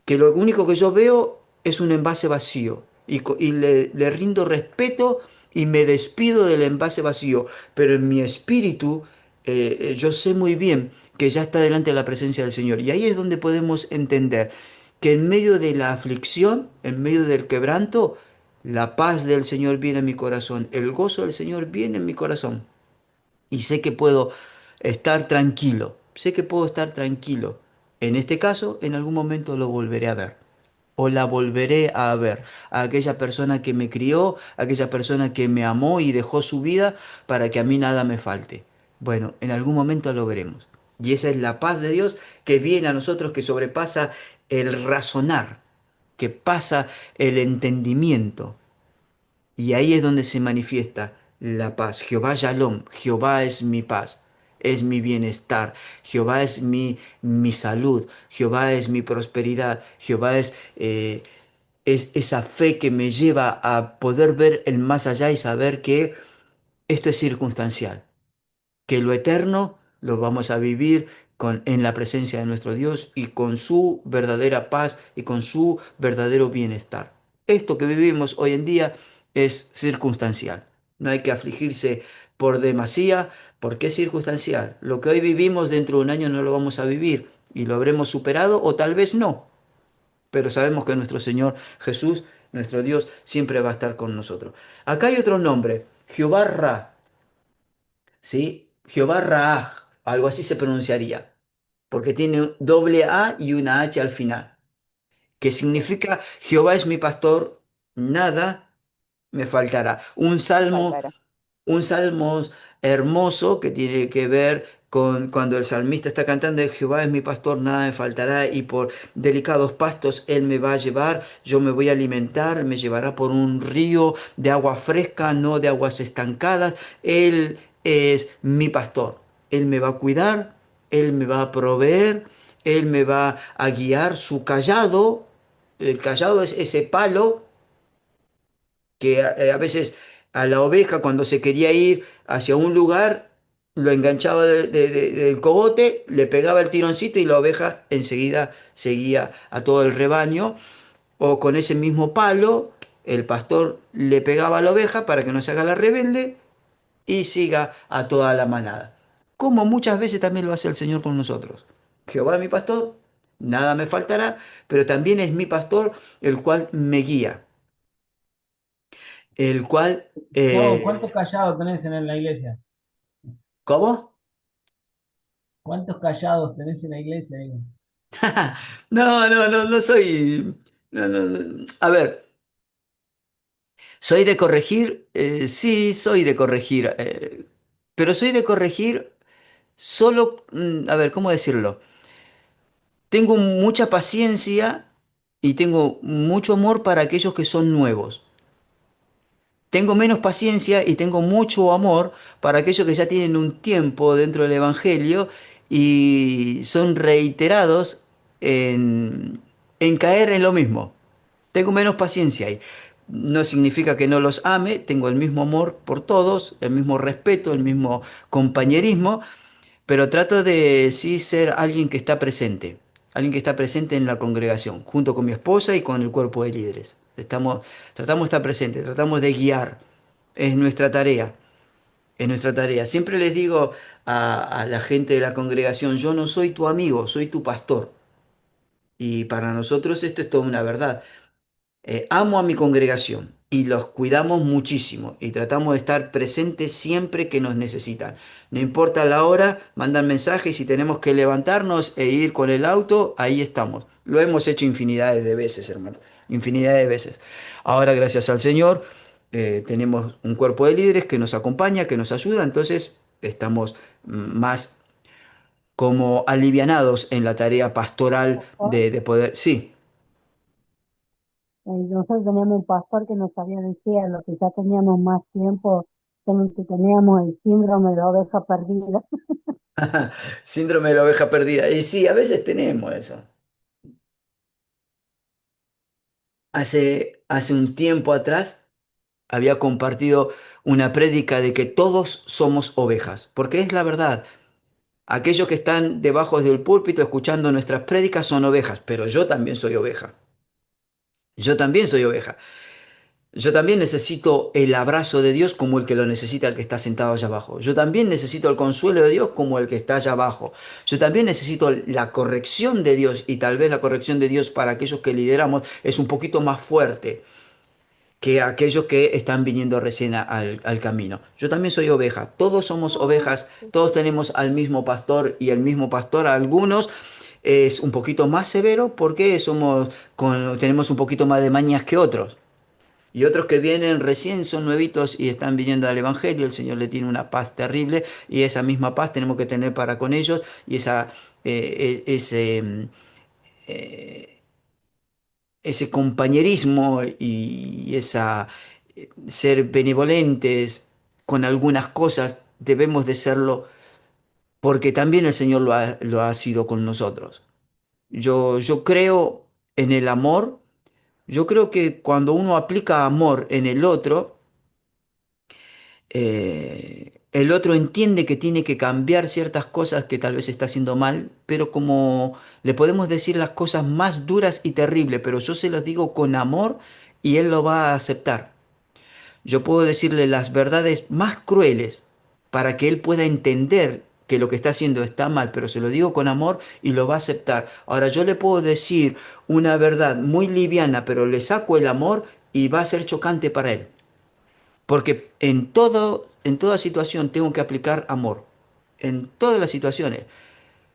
que lo único que yo veo es un envase vacío y le rindo respeto y me despido del envase vacío, pero en mi espíritu yo sé muy bien que ya está delante de la presencia del Señor. Y ahí es donde podemos entender que en medio de la aflicción, en medio del quebranto, la paz del Señor viene en mi corazón, el gozo del Señor viene en mi corazón y sé que puedo estar tranquilo, sé que puedo estar tranquilo. En este caso, en algún momento lo volveré a ver o la volveré a ver, a aquella persona que me crió, a aquella persona que me amó y dejó su vida para que a mí nada me falte. Bueno, en algún momento lo veremos. Y esa es la paz de Dios que viene a nosotros, que sobrepasa el razonar, que pasa el entendimiento. Y ahí es donde se manifiesta la paz. Jehová Shalom, Jehová es mi paz, es mi bienestar, Jehová es mi salud, Jehová es mi prosperidad, Jehová es esa fe que me lleva a poder ver el más allá y saber que esto es circunstancial, que lo eterno lo vamos a vivir en la presencia de nuestro Dios y con su verdadera paz y con su verdadero bienestar. Esto que vivimos hoy en día es circunstancial. No hay que afligirse por demasía, porque es circunstancial. Lo que hoy vivimos dentro de un año no lo vamos a vivir y lo habremos superado o tal vez no, pero sabemos que nuestro Señor Jesús, nuestro Dios, siempre va a estar con nosotros. Acá hay otro nombre, Jehová Ra, ¿sí? Jehová Raah, algo así se pronunciaría, porque tiene un doble A y una H al final, que significa Jehová es mi pastor, nada me faltará. Faltará. Un salmo hermoso que tiene que ver con cuando el salmista está cantando, Jehová es mi pastor, nada me faltará, y por delicados pastos Él me va a llevar, yo me voy a alimentar, me llevará por un río de agua fresca, no de aguas estancadas. Él es mi pastor, Él me va a cuidar, Él me va a proveer, Él me va a guiar, su callado, el callado es ese palo que a veces a la oveja cuando se quería ir hacia un lugar, lo enganchaba del cogote, le pegaba el tironcito y la oveja enseguida seguía a todo el rebaño, o con ese mismo palo, el pastor le pegaba a la oveja para que no se haga la rebelde y siga a toda la manada. Como muchas veces también lo hace el Señor con nosotros. Jehová es mi pastor, nada me faltará, pero también es mi pastor el cual me guía, el cual... Gustavo, ¿cuántos callados tenés en la iglesia? ¿Cómo? ¿Cuántos callados tenés en la iglesia? Digo. No, no, no, no soy... no, no, no. A ver, ¿soy de corregir? Sí, soy de corregir, pero soy de corregir solo, a ver, ¿cómo decirlo? Tengo mucha paciencia y tengo mucho amor para aquellos que son nuevos. Tengo menos paciencia y tengo mucho amor para aquellos que ya tienen un tiempo dentro del Evangelio y son reiterados en caer en lo mismo. Tengo menos paciencia ahí. No significa que no los ame, tengo el mismo amor por todos, el mismo respeto, el mismo compañerismo, pero trato de sí ser alguien que está presente en la congregación, junto con mi esposa y con el cuerpo de líderes. Tratamos de estar presentes, tratamos de guiar. Es nuestra tarea, es nuestra tarea. Siempre les digo a la gente de la congregación, yo no soy tu amigo, soy tu pastor. Y para nosotros esto es toda una verdad. Amo a mi congregación y los cuidamos muchísimo y tratamos de estar presentes siempre que nos necesitan. No importa la hora, mandan mensajes y si tenemos que levantarnos e ir con el auto, ahí estamos. Lo hemos hecho infinidades de veces, hermano, infinidad de veces. Ahora, gracias al Señor, tenemos un cuerpo de líderes que nos acompaña, que nos ayuda, entonces estamos más como alivianados en la tarea pastoral Pastor, de poder... Sí. nosotros teníamos un pastor que nos sabía decir, a lo que ya teníamos más tiempo, que teníamos el síndrome de oveja perdida. Síndrome de la oveja perdida. Y sí, a veces tenemos eso. Hace un tiempo atrás había compartido una prédica de que todos somos ovejas, porque es la verdad. Aquellos que están debajo del púlpito escuchando nuestras prédicas son ovejas, pero yo también soy oveja. Yo también soy oveja. Yo también necesito el abrazo de Dios como el que lo necesita el que está sentado allá abajo. Yo también necesito el consuelo de Dios como el que está allá abajo. Yo también necesito la corrección de Dios y tal vez la corrección de Dios para aquellos que lideramos es un poquito más fuerte que aquellos que están viniendo recién al camino. Yo también soy oveja. Todos somos ovejas. Todos tenemos al mismo pastor y el mismo pastor. Algunos es un poquito más severo porque tenemos un poquito más de mañas que otros. Y otros que vienen recién son nuevitos y están viniendo al Evangelio, el Señor le tiene una paz terrible y esa misma paz tenemos que tener para con ellos y ese compañerismo y ser benevolentes con algunas cosas, debemos de serlo porque también el Señor lo ha sido con nosotros. Yo creo en el amor, yo creo que cuando uno aplica amor en el otro, el otro entiende que tiene que cambiar ciertas cosas que tal vez está haciendo mal, pero como le podemos decir las cosas más duras y terribles, pero yo se los digo con amor y él lo va a aceptar. Yo puedo decirle las verdades más crueles para que él pueda entender que lo que está haciendo está mal, pero se lo digo con amor y lo va a aceptar. Ahora yo le puedo decir una verdad muy liviana, pero le saco el amor y va a ser chocante para él. Porque en toda situación tengo que aplicar amor. En todas las situaciones.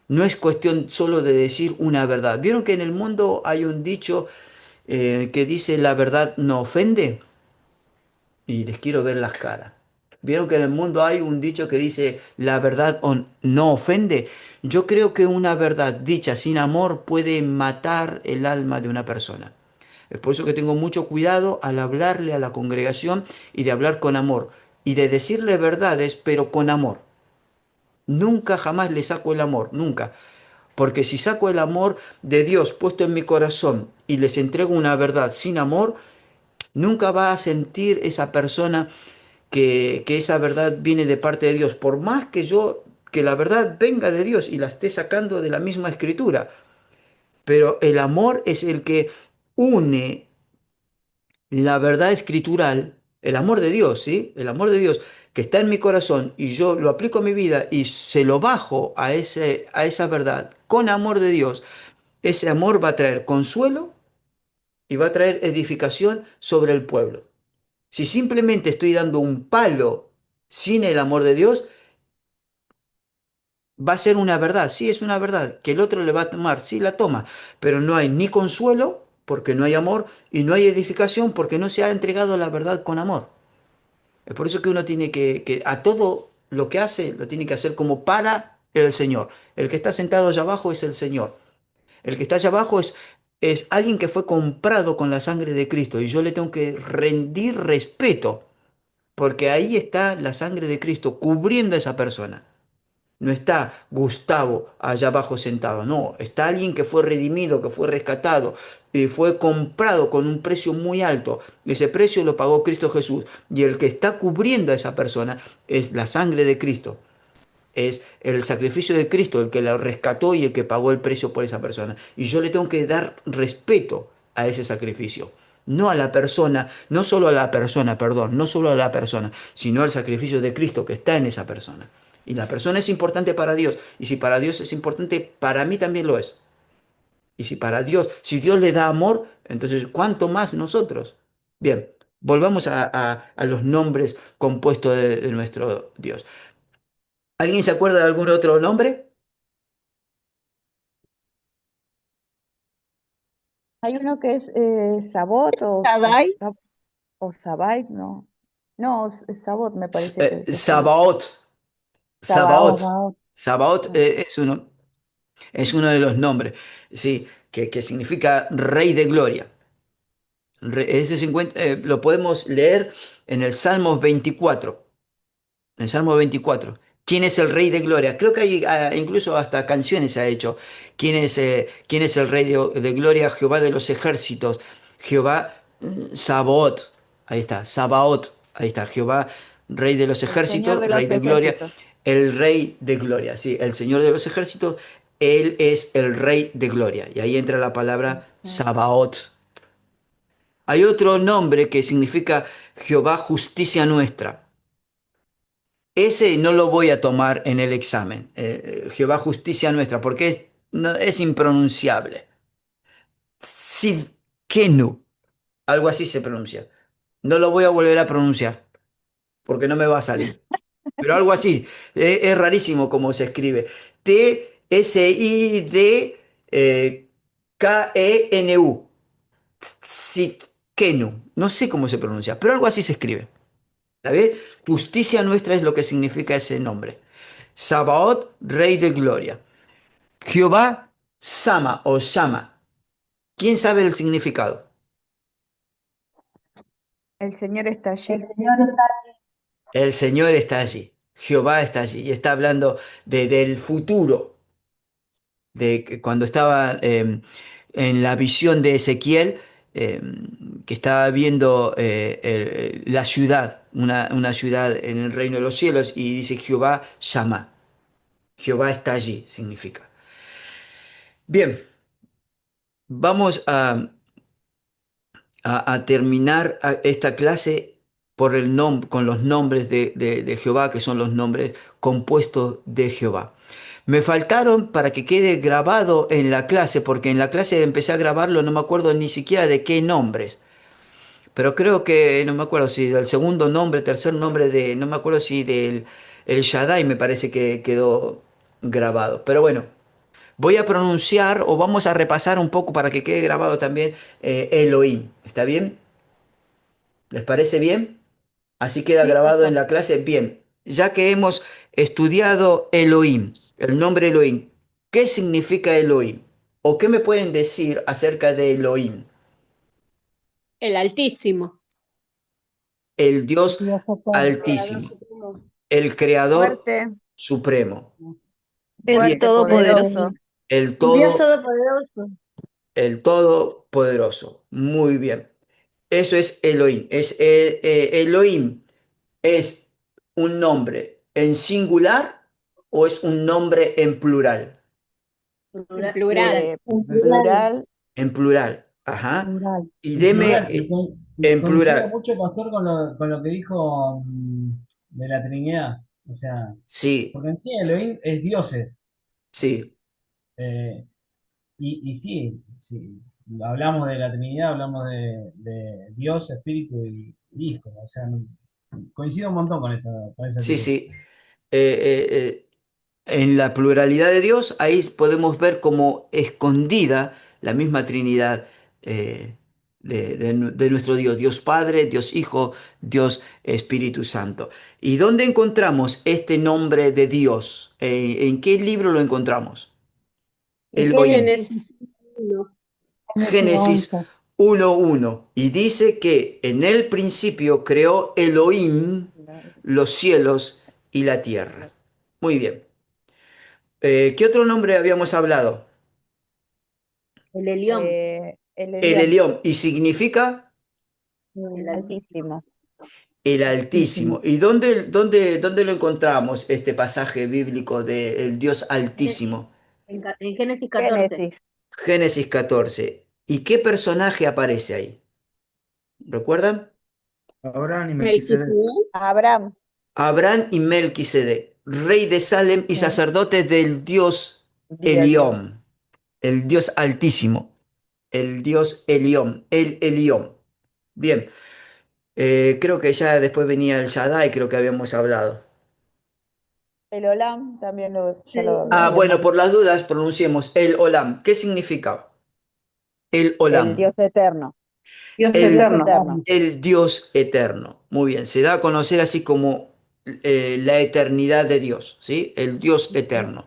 No es cuestión solo de decir una verdad. ¿Vieron que en el mundo hay un dicho que dice la verdad no ofende? Y les quiero ver las caras. ¿Vieron que en el mundo hay un dicho que dice la verdad no ofende? Yo creo que una verdad dicha sin amor puede matar el alma de una persona. Es por eso que tengo mucho cuidado al hablarle a la congregación y de hablar con amor y de decirle verdades, pero con amor. Nunca jamás le saco el amor, nunca. Porque si saco el amor de Dios puesto en mi corazón y les entrego una verdad sin amor, nunca va a sentir esa persona que esa verdad viene de parte de Dios. Por más que la verdad venga de Dios y la esté sacando de la misma escritura. Pero el amor es el que une la verdad escritural, el amor de Dios, ¿sí? El amor de Dios que está en mi corazón y yo lo aplico a mi vida y se lo bajo a esa verdad con amor de Dios, ese amor va a traer consuelo y va a traer edificación sobre el pueblo. Si simplemente estoy dando un palo sin el amor de Dios, va a ser una verdad, sí es una verdad, que el otro le va a tomar, sí la toma, pero no hay ni consuelo porque no hay amor y no hay edificación porque no se ha entregado la verdad con amor. Es por eso que uno tiene que a todo lo que hace, lo tiene que hacer como para el Señor. El que está sentado allá abajo es el Señor. El que está allá abajo es alguien que fue comprado con la sangre de Cristo y yo le tengo que rendir respeto porque ahí está la sangre de Cristo cubriendo a esa persona. No está Gustavo allá abajo sentado, no, está alguien que fue redimido, que fue rescatado y fue comprado con un precio muy alto. Ese precio lo pagó Cristo Jesús y el que está cubriendo a esa persona es la sangre de Cristo. Es el sacrificio de Cristo el que la rescató y el que pagó el precio por esa persona. Y yo le tengo que dar respeto a ese sacrificio. No a la persona, no solo a la persona, perdón, no solo a la persona, sino al sacrificio de Cristo que está en esa persona. Y la persona es importante para Dios. Y si para Dios es importante, para mí también lo es. Y si para Dios, si Dios le da amor, entonces ¿cuánto más nosotros? Bien, volvamos a los nombres compuestos de nuestro Dios. ¿Alguien se acuerda de algún otro nombre? Hay uno que es Sabot Shaddai, o Sabai, no. No, Sabot me parece que es el Sabaoth. Sabaoth. Sabaoth. Sabaoth. Sabaoth es uno de los nombres, sí, que significa Rey de Gloria. Ese lo podemos leer en el Salmo 24. En el Salmo 24. ¿Quién es el Rey de Gloria? Creo que hay incluso hasta canciones se ha hecho. ¿Quién es el Rey de Gloria? Jehová de los ejércitos. Jehová Sabaoth. Ahí está, Sabaoth. Ahí está, Jehová, Rey de los El Señor ejércitos, de Rey los de Gloria. ejércitos. El Rey de Gloria, sí, el Señor de los ejércitos. Él es el Rey de Gloria. Y ahí entra la palabra Ujú. Sabaoth. Hay otro nombre que significa Jehová justicia nuestra. Ese no lo voy a tomar en el examen, Jehová justicia nuestra, porque es impronunciable. Sidkenu, algo así se pronuncia. No lo voy a volver a pronunciar, porque no me va a salir. Pero algo así, es rarísimo como se escribe. T-S-I-D-K-E-N-U. Sidkenu, no sé cómo se pronuncia, pero algo así se escribe. ¿Sabes? Justicia nuestra es lo que significa ese nombre. Sabaoth, Rey de Gloria. Jehová, Sama o Shama. ¿Quién sabe el significado? El Señor está El allí. Señor está El Señor está allí. Jehová está allí. Y está hablando del futuro, de cuando estaba en la visión de Ezequiel, eh, que estaba viendo la ciudad, una ciudad en el reino de los cielos, y dice Jehová, Shama. Jehová está allí, significa. Bien, vamos a terminar esta clase por con los nombres de Jehová, que son los nombres compuestos de Jehová. Me faltaron para que quede grabado en la clase, porque en la clase empecé a grabarlo, no me acuerdo ni siquiera de qué nombres, pero creo que, no me acuerdo si del segundo nombre, tercer nombre de, no me acuerdo si del el Shaddai me parece que quedó grabado. Pero bueno, voy a pronunciar o vamos a repasar un poco para que quede grabado también Elohim. ¿Está bien? ¿Les parece bien? Así queda Sí, grabado en pastor. la clase. Bien, ya que hemos estudiado Elohim, el nombre Elohim, ¿qué significa Elohim? ¿O qué me pueden decir acerca de Elohim? El Altísimo. El El Dios Dios El eterno, Creador Altísimo, Supremo. el Creador Fuerte, Supremo. El Bien, fuerte, Todopoderoso. poderoso. el Un Dios todo, Todopoderoso. el Todopoderoso. Muy bien. Eso es Elohim. Elohim es un nombre en singular o es un nombre en plural. En plural. en plural, Plural. En plural. Ajá. plural. Y En deme plural, y en coincido plural. mucho, Pastor, con lo que dijo de la Trinidad. O sea, Sí, porque en sí Elohim es dioses. sí, Eh, y sí, sí, hablamos de la Trinidad, hablamos de Dios, Espíritu y Hijo. O sea, coincido un montón con esa sí, actitud. sí. En la pluralidad de Dios, ahí podemos ver como escondida la misma Trinidad de nuestro Dios, Dios Padre, Dios Hijo, Dios Espíritu Santo. ¿Y dónde encontramos este nombre de Dios? ¿En qué libro lo encontramos? En Elohim. Génesis. Génesis 1. Génesis Génesis 11. 1:1 y dice que en el principio creó Elohim los cielos y la tierra. Muy bien. ¿Qué otro nombre habíamos hablado? El Elión. El El Elión, Elión y significa El El Altísimo. Altísimo. el Altísimo. Altísimo. ¿Y dónde lo encontramos este pasaje bíblico del Dios Altísimo? En Génesis 14. Génesis. Génesis 14. ¿Y qué personaje aparece ahí? ¿Recuerdan? Abraham y Melquisedec. Melquisedec. Abraham. Abraham y Melquisedec, rey de Salem y Sí. sacerdote del Dios Dios. Elión, el Dios Altísimo, el Dios Elión, el Elión. Bien, creo que ya después venía el Shaddai, creo que habíamos hablado. El Olam también ya lo Ah, habíamos bueno, por visto. las dudas pronunciemos el Olam. ¿Qué significa? El El Olam, Dios eterno. Dios El Dios el, eterno. eterno. el Dios eterno. Muy bien, se da a conocer así como la eternidad de Dios, ¿sí? El Dios eterno.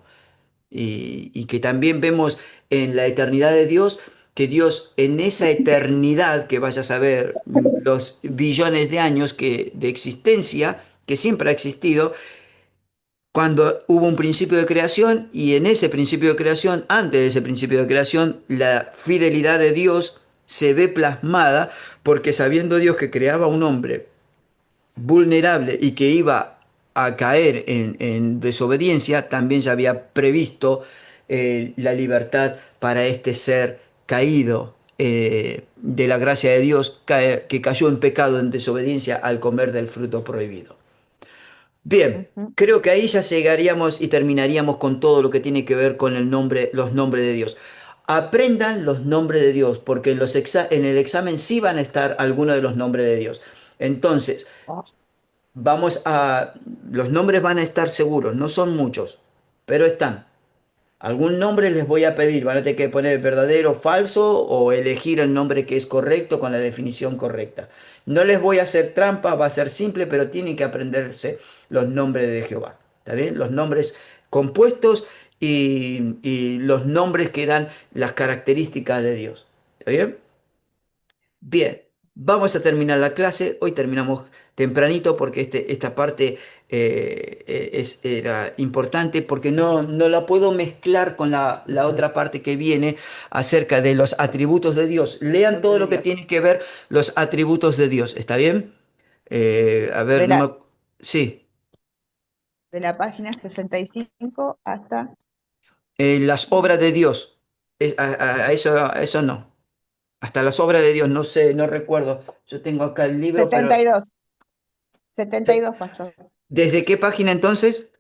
Y que también vemos en la eternidad de Dios, que Dios en esa eternidad, que vaya a saber los billones de años de existencia, que siempre ha existido, cuando hubo un principio de creación y en ese principio de creación, antes de ese principio de creación, la fidelidad de Dios se ve plasmada porque sabiendo Dios que creaba un hombre vulnerable y que iba a caer en desobediencia, también ya había previsto la libertad para este ser caído de la gracia de Dios, que cayó en pecado, en desobediencia al comer del fruto prohibido. Bien, Ujú. creo que ahí ya llegaríamos y terminaríamos con todo lo que tiene que ver con el nombre, los nombres de Dios. Aprendan los nombres de Dios, porque en el examen sí van a estar algunos de los nombres de Dios. Entonces, Oh, vamos a, los nombres van a estar seguros, no son muchos, pero están. Algún nombre les voy a pedir, van a tener que poner verdadero o falso o elegir el nombre que es correcto con la definición correcta. No les voy a hacer trampa, va a ser simple, pero tienen que aprenderse los nombres de Jehová. ¿Está bien? Los nombres compuestos y los nombres que dan las características de Dios. ¿Está bien? Bien, vamos a terminar la clase. Hoy terminamos tempranito porque esta parte era importante porque no la puedo mezclar con la otra parte que viene acerca de los atributos de Dios. Lean nombre todo de lo que Dios. tiene que ver los atributos de Dios. ¿Está bien? A ver, De no la, me... Sí, de la página 65 hasta las obras de Dios. A eso no. Hasta las obras de Dios, no sé, no recuerdo. Yo tengo acá el libro, pero... 72. 72, pastor. ¿Desde qué página entonces?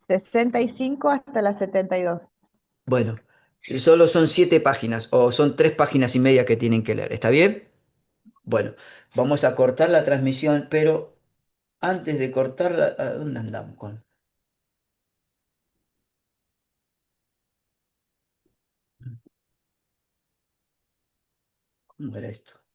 65 hasta la 72. Bueno, solo son 7 páginas o son 3 páginas y media que tienen que leer. ¿Está bien? Bueno, vamos a cortar la transmisión, pero antes de cortarla, ¿a dónde andamos con? ¿Cómo era esto?